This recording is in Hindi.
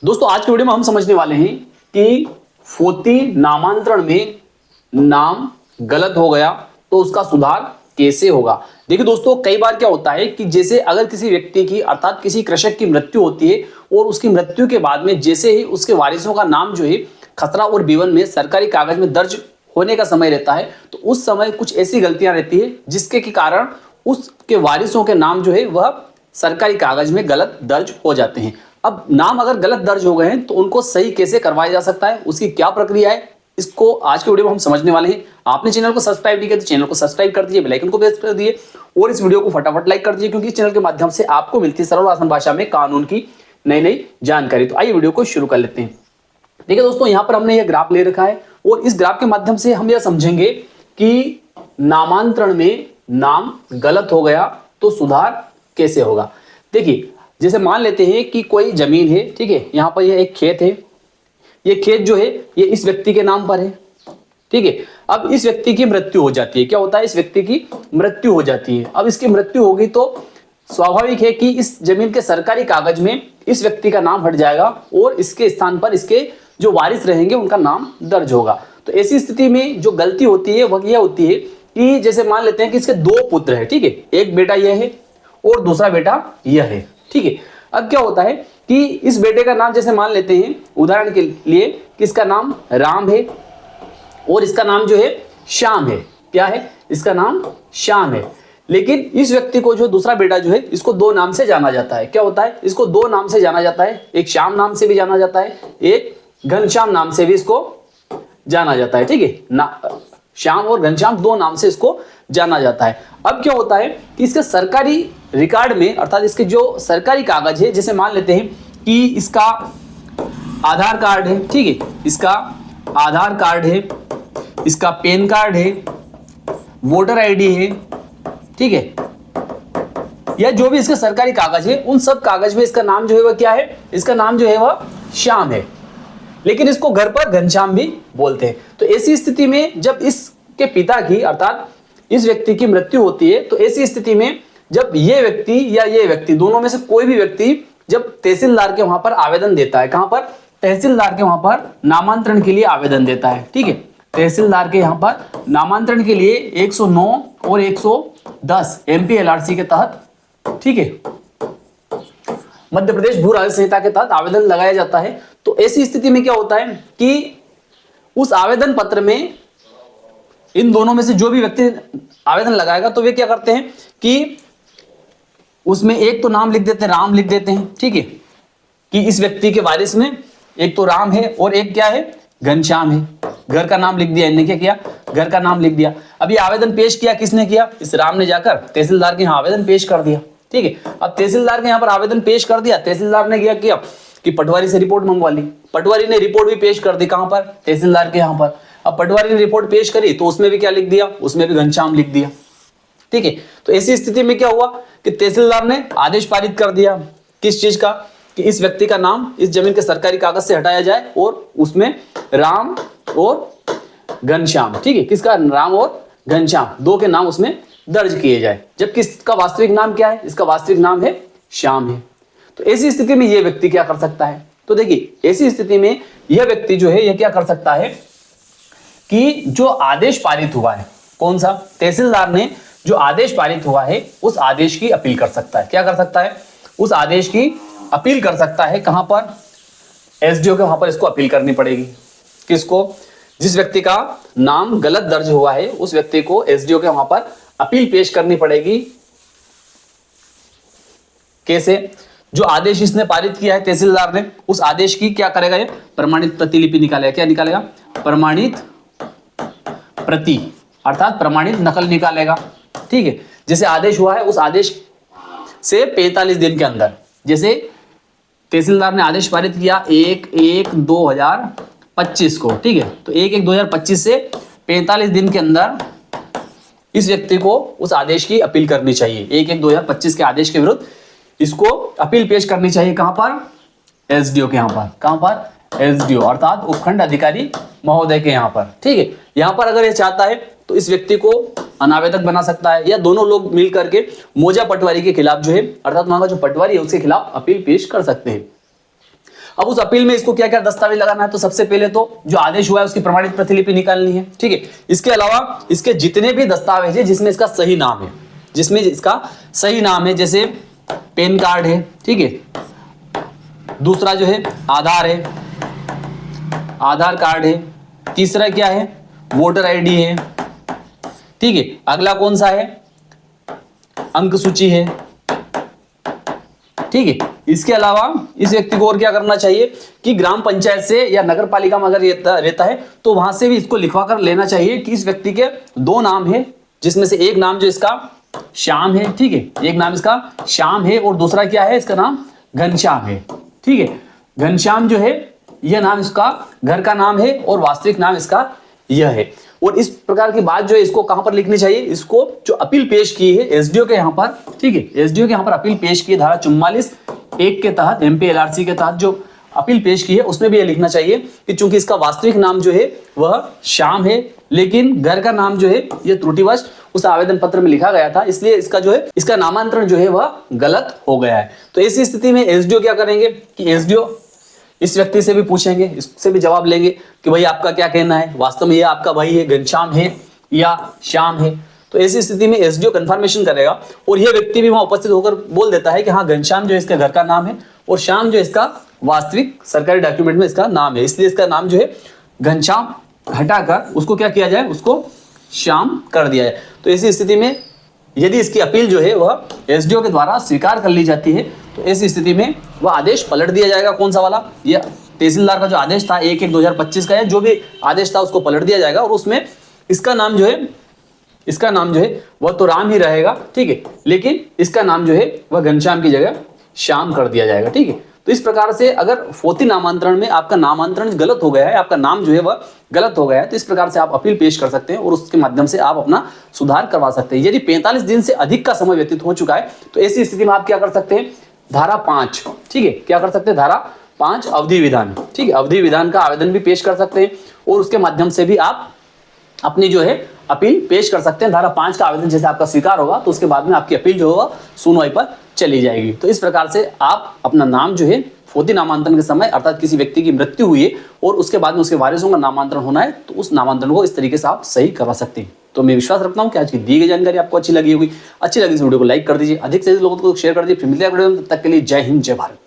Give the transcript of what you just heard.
दोस्तों आज के वीडियो में हम समझने वाले हैं कि फोर्ती नामांतरण में नाम गलत हो गया तो उसका सुधार कैसे होगा। देखिए दोस्तों, कई बार क्या होता है कि जैसे अगर किसी व्यक्ति की अर्थात किसी कृषक की मृत्यु होती है और उसकी मृत्यु के बाद में जैसे ही उसके वारिसों का नाम जो है खसरा और बीवन में सरकारी कागज में दर्ज होने का समय रहता है, तो उस समय कुछ ऐसी गलतियां रहती है जिसके के कारण उसके वारिसों के नाम जो है वह सरकारी कागज में गलत दर्ज हो जाते हैं। अब नाम अगर गलत दर्ज हो गए हैं तो उनको सही कैसे करवाया जा सकता है, उसकी क्या प्रक्रिया है, इसको आज के वीडियो में हम समझने वाले हैं। आपने चैनल को सब्सक्राइब नहीं किया तो चैनल को सब्सक्राइब कर दीजिए, बेल आइकन को प्रेस कर दीजिए और इस वीडियो को फटाफट लाइक कर दीजिए, क्योंकि इस चैनल के माध्यम से आपको मिलती है सरल आसान भाषा में कानून की नई नई जानकारी। तो आइए वीडियो को शुरू कर लेते हैं। देखिए दोस्तों, यहाँ पर हमने यह ग्राफ ले रखा है और इस ग्राफ के माध्यम से हम यह समझेंगे कि नामांतरण में नाम गलत हो गया तो सुधार कैसे होगा। देखिए, जैसे मान लेते हैं कि कोई जमीन है, ठीक है, यहाँ पर यह एक खेत है, ये खेत जो है ये इस व्यक्ति के नाम पर है, ठीक है। अब इस व्यक्ति की मृत्यु हो जाती है, क्या होता है, इस व्यक्ति की मृत्यु हो जाती है। अब इसकी मृत्यु होगी तो स्वाभाविक है कि इस जमीन के सरकारी कागज में इस व्यक्ति का नाम हट जाएगा और इसके स्थान पर इसके जो वारिस रहेंगे उनका नाम दर्ज होगा। तो ऐसी स्थिति में जो गलती होती है वह यह होती है कि जैसे मान लेते हैं कि इसके दो पुत्र है, ठीक है, एक बेटा यह है और दूसरा बेटा यह है, ठीक है। अब क्या होता है कि इस बेटे का नाम जैसे मान लेते हैं उदाहरण के लिए कि इसका नाम राम है और इसका नाम जो है श्याम है। क्या है, इसका नाम श्याम है। लेकिन इस व्यक्ति को जो दूसरा बेटा जो है इसको दो नाम से जाना जाता है। क्या होता है, इसको दो नाम से जाना जाता है, एक श्याम नाम से भी जाना जाता है, एक घनश्याम नाम से भी इसको जाना जाता है, ठीक है ना। श्याम और घनश्याम दो नाम से इसको जाना जाता है। अब क्या होता है कि इसके सरकारी रिकॉर्ड में अर्थात इसके जो सरकारी कागज है, जैसे मान लेते हैं कि इसका आधार कार्ड है, ठीक है, इसका आधार कार्ड है, इसका पैन कार्ड है, वोटर आईडी है, ठीक है, या जो भी इसके सरकारी कागज है उन सब कागज में इसका नाम जो है वह क्या है, इसका नाम जो है वह श्याम है, लेकिन इसको घर पर घनश्याम भी बोलते हैं। तो ऐसी स्थिति में जब इसके पिता की अर्थात इस व्यक्ति की मृत्यु होती है तो ऐसी स्थिति में जब ये व्यक्ति या ये व्यक्ति दोनों में से कोई भी व्यक्ति जब तहसीलदार के वहां पर आवेदन देता है, कहां पर, तहसीलदार के वहां पर नामांतरण के लिए आवेदन देता है, ठीक है, तहसीलदार के यहां पर नामांतरण के लिए 109 और 110 MPLRC के तहत, ठीक है, मध्य प्रदेश भू राजस्व संहिता के तहत आवेदन लगाया जाता है। तो ऐसी स्थिति में क्या होता है कि उस आवेदन पत्र में इन दोनों में से जो भी व्यक्ति आवेदन लगाएगा तो वे क्या करते हैं कि उसमें एक तो नाम लिख देते हैं, राम लिख देते हैं, ठीक है, कि इस व्यक्ति के वारिस में एक तो राम है और एक क्या है, घनश्याम है। घर का नाम लिख दिया, इन्होंने क्या किया, घर का नाम लिख दिया। अब ये आवेदन पेश किया किसने किया, इस राम ने जाकर तहसीलदार के यहाँ आवेदन पेश कर दिया, ठीक है। अब तहसीलदार के यहाँ पर आवेदन पेश कर दिया, तहसीलदार ने क्या किया कि पटवारी से रिपोर्ट मंगवा ली, पटवारी ने रिपोर्ट भी पेश कर दी, कहां पर, तहसीलदार के यहाँ पर। अब पटवारी ने रिपोर्ट पेश करी तो उसमें भी क्या लिख दिया, उसमें भी घनश्याम लिख दिया, ठीक है। तो ऐसी स्थिति में क्या हुआ कि तहसीलदार ने आदेश पारित कर दिया किस चीज का, कि इस व्यक्ति का नाम इस जमीन के सरकारी कागज से हटाया जाए और उसमें राम और घनश्याम, ठीक है, किसका, राम और घनश्याम दो के नाम उसमें दर्ज किए जाए, जबकि इसका वास्तविक नाम क्या है, इसका वास्तविक नाम है श्याम है। तो ऐसी स्थिति में यह व्यक्ति क्या कर सकता है, तो देखिए ऐसी स्थिति में यह व्यक्ति जो है यह क्या कर सकता है कि जो आदेश पारित हुआ है, कौन सा, तहसीलदार ने जो आदेश पारित हुआ है उस आदेश की अपील कर सकता है। क्या कर सकता है, उस आदेश की अपील कर सकता है, कहां पर, एसडीओ के वहां पर इसको अपील करनी पड़ेगी। किसको, जिस व्यक्ति का नाम गलत दर्ज हुआ है उस व्यक्ति को एसडीओ के वहां पर अपील पेश करनी पड़ेगी। कैसे, जो आदेश इसने पारित किया है तहसीलदार ने उस आदेश की क्या करेगा, ये प्रमाणित प्रतिलिपि निकालेगा। क्या निकालेगा, प्रमाणित प्रति अर्थात प्रमाणित नकल निकालेगा, ठीक है। जैसे आदेश हुआ है उस आदेश से 45 दिन के अंदर, जैसे तहसीलदार ने आदेश पारित किया 1/1/2025 को, ठीक है, तो 1/1/2025 से 45 दिन के अंदर इस व्यक्ति को उस आदेश की अपील करनी चाहिए। 1/1/2025 के आदेश के विरुद्ध इसको अपील पेश करनी चाहिए, कहां पर, एसडीओ के यहाँ पर, कहां पर, एसडीओ अर्थात उपखंड अधिकारी महोदय के यहाँ पर, ठीक है। यहाँ पर अगर ये चाहता है तो इस व्यक्ति को अनावेदक बना सकता है या दोनों लोग मिल करके मौजा पटवारी के खिलाफ जो है अर्थात वहां का जो पटवारी है उसके खिलाफ अपील पेश कर सकते हैं। अब उस अपील में इसको क्या क्या दस्तावेज लगाना है, तो सबसे पहले तो जो आदेश हुआ है उसकी प्रमाणित प्रतिलिपि निकालनी है, ठीक है। इसके अलावा इसके जितने भी दस्तावेज है जिसमें इसका सही नाम है, जिसमें इसका सही नाम है, जैसे पैन कार्ड है, ठीक है, दूसरा जो है आधार है, आधार कार्ड है, तीसरा क्या है, वोटर आईडी है, ठीक है, अगला कौन सा है, अंक सूची है, ठीक है। इसके अलावा इस व्यक्ति को और क्या करना चाहिए कि ग्राम पंचायत से या नगर पालिका में अगर रहता है तो वहां से भी इसको लिखवा कर लेना चाहिए कि इस व्यक्ति के दो नाम है, जिसमें से एक नाम जो इसका श्याम है, ठीक है, एक नाम इसका श्याम है और दूसरा क्या है, इसका नाम घनश्याम है, ठीक है। घनश्याम जो है यह नाम इसका घर का नाम है और वास्तविक नाम इसका यह है। और इस प्रकार की बात जो है इसको कहां पर लिखनी चाहिए, इसको जो अपील पेश की है एसडीओ के यहाँ पर, ठीक है, एसडीओ के यहाँ पर अपील पेश की है धारा 44(1) के तहत, एमपीएलआरसी के तहत जो अपील पेश की है उसमें भी यह लिखना चाहिए कि चूंकि इसका वास्तविक नाम जो है वह श्याम है, लेकिन घर का नाम जो है यह त्रुटिवश उस आवेदन पत्र में लिखा गया था, इसलिए इसका जो है इसका नामांतरण जो है वह गलत हो गया है। तो ऐसी स्थिति में एसडीओ क्या करेंगे कि एसडीओ इस व्यक्ति से भी पूछेंगे, इससे भी जवाब लेंगे कि भाई आपका क्या कहना है, वास्तव में ये आपका भाई है, घनश्याम है या श्याम है। तो ऐसी स्थिति में एसडीओ कंफर्मेशन करेगा और यह व्यक्ति भी वहां उपस्थित होकर बोल देता है कि हाँ घनश्याम जो इसके घर का नाम है और श्याम जो इसका वास्तविक सरकारी डॉक्यूमेंट में इसका नाम है, इसलिए इसका नाम जो है घनश्याम हटाकर उसको क्या किया जाए, उसको श्याम कर दिया जाए। तो ऐसी स्थिति में यदि इसकी अपील जो है वह एसडीओ के द्वारा स्वीकार कर ली जाती है तो ऐसी स्थिति में वह आदेश पलट दिया जाएगा। कौन सा वाला, यह तहसीलदार का जो आदेश था 1/1/2025 का है, जो भी आदेश था उसको पलट दिया जाएगा और उसमें इसका नाम जो है वह तो राम ही रहेगा, ठीक है, लेकिन इसका नाम जो है वह घनश्याम की जगह श्याम कर दिया जाएगा, ठीक है। तो इस प्रकार से अगर फोर्ती नामांतरण में आपका नामांतरण गलत हो गया है, आपका नाम जो है वह गलत हो गया है, तो इस प्रकार से आप अपील पेश कर सकते हैं और उसके माध्यम से आप अपना सुधार करवा सकते हैं। यदि 45 दिन से अधिक का समय व्यतीत हो चुका है तो ऐसी स्थिति में आप क्या कर सकते हैं, धारा 5, ठीक है, क्या कर सकते हैं, धारा 5 अवधि विधान, ठीक है, अवधि विधान का आवेदन भी पेश कर सकते हैं और उसके माध्यम से भी आप अपनी जो है अपील पेश कर सकते हैं। धारा 5 का आवेदन जैसे आपका स्वीकार होगा तो उसके बाद में आपकी अपील जो होगा सुनवाई पर चली जाएगी। तो इस प्रकार से आप अपना नाम जो है फोर्ती नामांतरण के समय अर्थात किसी व्यक्ति की मृत्यु हुई है और उसके बाद में उसके वारिसों का नामांतरण होना है तो उस नामांतरण को इस तरीके से आप सही करवा सकते हैं। तो मैं विश्वास रखता हूं कि आज की दी गई जानकारी आपको अच्छी लगी होगी। अच्छी लगी इस वीडियो को लाइक कर दीजिए, अधिक से अधिक लोगों को शेयर कर दीजिए। फिर मिलते हैं अगले वीडियो में, तब तक के लिए जय हिंद जय भारत।